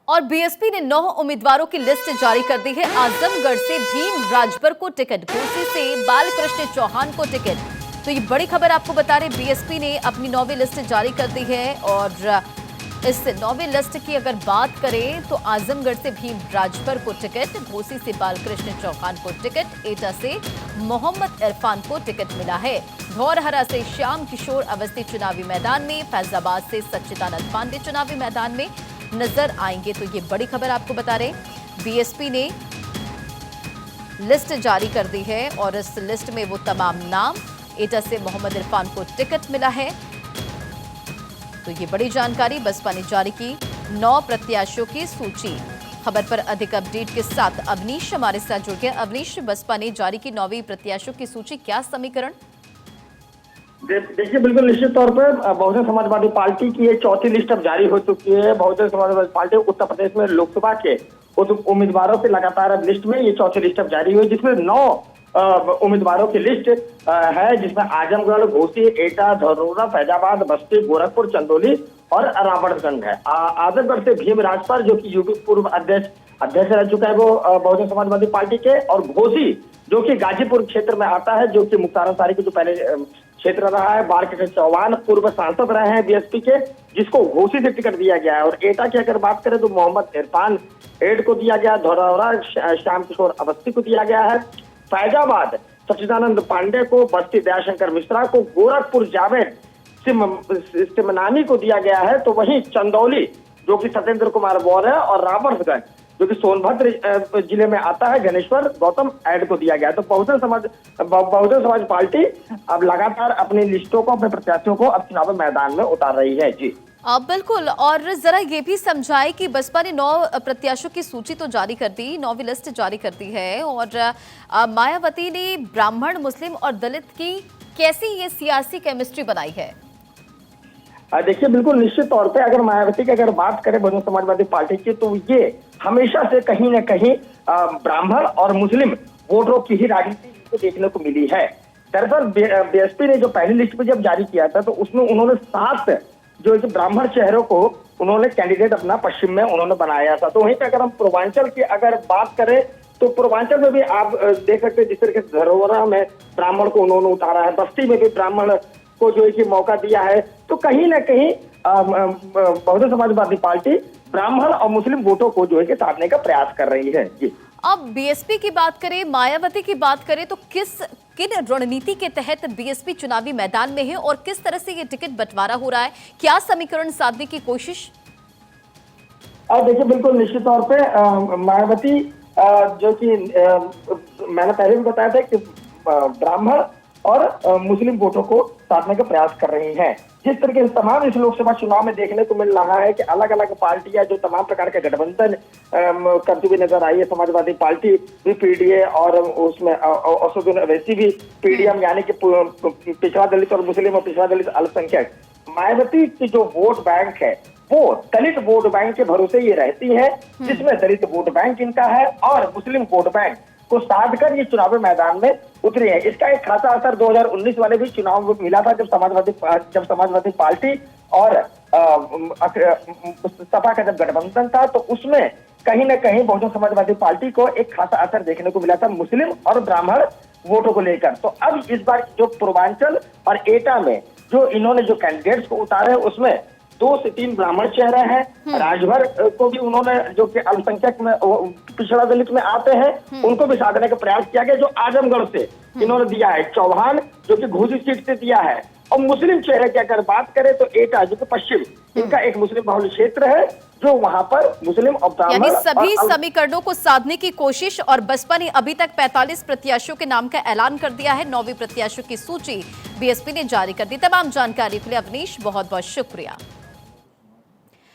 और बीएसपी ने 9 उम्मीदवारों की लिस्ट जारी कर दी है। आजमगढ़ से भीम राजभर को टिकट, घोसी से बालकृष्ण चौहान को टिकट। तो ये बड़ी खबर आपको बता रहे, बीएसपी ने अपनी 9वीं लिस्ट जारी कर दी है। और इस 9वीं लिस्ट की अगर बात करें तो आजमगढ़ से भीम राजभर को टिकट, घोसी से बालकृष्ण चौहान को टिकट, एटा से मोहम्मद इरफान को टिकट मिला है। धौरहरा से श्याम किशोर अवस्थी चुनावी मैदान में, फैजाबाद से सच्चिदानंद पांडे चुनावी मैदान में नजर आएंगे। तो ये बड़ी खबर आपको बता रहे, बीएसपी ने लिस्ट जारी कर दी है और इस लिस्ट में वो तमाम नाम, एटा से मोहम्मद इरफान को टिकट मिला है। तो ये बड़ी जानकारी बसपा ने जारी की 9 प्रत्याशियों की सूची। खबर पर अधिक अपडेट के साथ अवनीश हमारे साथ जुड़ गए। अवनीश, बसपा ने जारी की 9वीं प्रत्याशियों की सूची, क्या समीकरण? देखिए, बिल्कुल निश्चित तौर पर बहुजन समाजवादी पार्टी की ये चौथी लिस्ट अब जारी हो चुकी है। बहुजन समाजवादी पार्टी उत्तर प्रदेश में लोकसभा के उम्मीदवारों की लगातार अब लिस्ट में ये चौथी लिस्ट अब जारी हुई, जिसमें 9 उम्मीदवारों की लिस्ट है, जिसमें आजमगढ़, घोसी, एटा, धनौरा, फैजाबाद, बस्ती, गोरखपुर, चंदौली और रावणगंज है। आजमगढ़ से भीम राजभर, जो कि यूपी पूर्व अध्यक्ष रह चुका है वो बहुजन समाजवादी पार्टी के, और घोसी जो कि गाजीपुर क्षेत्र में आता है, जो कि मुख्तार अंसारी के जो पहले क्षेत्र रहा है। बालकृष्ण चौहान पूर्व सांसद रहे हैं बीएसपी के, जिसको घोसी से टिकट दिया गया है। और एटा की अगर बात करें तो मोहम्मद इरफान एड को दिया गया, धौरहरा श्याम किशोर अवस्थी को दिया गया है, फैजाबाद सच्चिदानंद पांडे को, बस्ती दयाशंकर मिश्रा को, गोरखपुर जावेद सिमनानी को दिया गया है। तो वहीं चंदौली जो कि सत्येंद्र कुमार मौर्य और रावणगंज जो कि सोनभद्र जिले में आता है, गणेश्वर गौतम ऐड को दिया गया। तो बहुजन समाज पार्टी अब लगातार अपनी लिस्टों को, अपने प्रत्याशियों को अब चुनाव मैदान में उतार रही है। जी बिल्कुल। और जरा ये भी समझाए कि बसपा ने 9 प्रत्याशियों की सूची तो जारी कर दी, 9वीं लिस्ट जारी कर दी है, और मायावती ने ब्राह्मण, मुस्लिम और दलित की कैसी ये सियासी केमिस्ट्री बनाई है? देखिए, बिल्कुल निश्चित तौर पे अगर मायावती की अगर बात करें बहुजन समाजवादी पार्टी की, तो ये हमेशा से कहीं न कहीं ब्राह्मण और मुस्लिम वोटरों की ही राजनीति देखने को मिली है। दरअसल बीएसपी ने जो पहली लिस्ट में जब जारी किया था, तो उसमें उन्होंने 7 जो ब्राह्मण चेहरों को उन्होंने कैंडिडेट अपना पश्चिम में उन्होंने बनाया था। तो वहीं पे अगर हम पूर्वांचल की अगर बात करें तो पूर्वांचल में भी आप देख सकते हैं, जिस तरीके से धरोहरा में ब्राह्मण को उन्होंने उतारा है, बस्ती में भी ब्राह्मण को जो है कि मौका दिया है। तो कहीं ना कहीं बहुजन समाजवादी पार्टी ब्राह्मण और मुस्लिम वोटों को जो है कि साधने का प्रयास कर रही है। जी, अब बीएसपी की बात करें, मायावती की बात करें, तो किन रणनीति के तहत बीएसपी चुनावी मैदान में है और किस तरह से ये टिकट बंटवारा हो रहा है, क्या समीकरण साधने की कोशिश? अब देखिए, बिल्कुल निश्चित तौर पे मायावती जो कि मैंने पहले भी बताया था कि ब्राह्मण और मुस्लिम वोटों को साधने का प्रयास कर रही हैं। जिस तरीके से तमाम इस लोकसभा चुनाव में देखने को मिल रहा है कि अलग अलग पार्टियां जो तमाम प्रकार के गठबंधन करती हुई नजर आई है, समाजवादी पार्टी भी पीडीए और उसमें असदुद्दीन अवैसी भी पीडीएम, यानी कि पिछड़ा दलित और मुस्लिम और पिछड़ा दलित अल्पसंख्यक। मायावती की जो वोट बैंक है वो दलित वोट बैंक के भरोसे ये रहती है, जिसमें दलित वोट बैंक इनका है और मुस्लिम वोट बैंक को साध कर ये चुनावी मैदान में उतरी है। इसका एक खासा असर 2019 वाले भी चुनाव में मिला था, जब समाजवादी पार्टी और सपा का जब गठबंधन था, तो उसमें कहीं ना कहीं बहुजन समाजवादी पार्टी को एक खासा असर देखने को मिला था मुस्लिम और ब्राह्मण वोटों को लेकर। तो अब इस बार जो पूर्वांचल और एटा में जो इन्होंने जो कैंडिडेट्स को उतारे, उसमें 2 से 3 ब्राह्मण चेहरे हैं। राजभर को भी उन्होंने, जो कि अल्पसंख्यक में पिछड़ा दलित में आते हैं, उनको भी साधने का प्रयास किया गया। जो आजमगढ़ से इन्होंने दिया है चौहान, जो कि घोसी सीट से दिया है। और मुस्लिम चेहरे की अगर बात करें तो एटा जो कि पश्चिम, इनका एक मुस्लिम बहुल क्षेत्र है, जो वहां पर मुस्लिम और ब्राह्मण, यानी सभी समीकरणों को साधने की कोशिश। और बसपा ने अभी तक 45 प्रत्याशियों के नाम का ऐलान कर दिया है। 9वीं प्रत्याशियों की सूची बीएसपी ने जारी कर दी। तमाम जानकारी के लिए अवनीश बहुत बहुत शुक्रिया।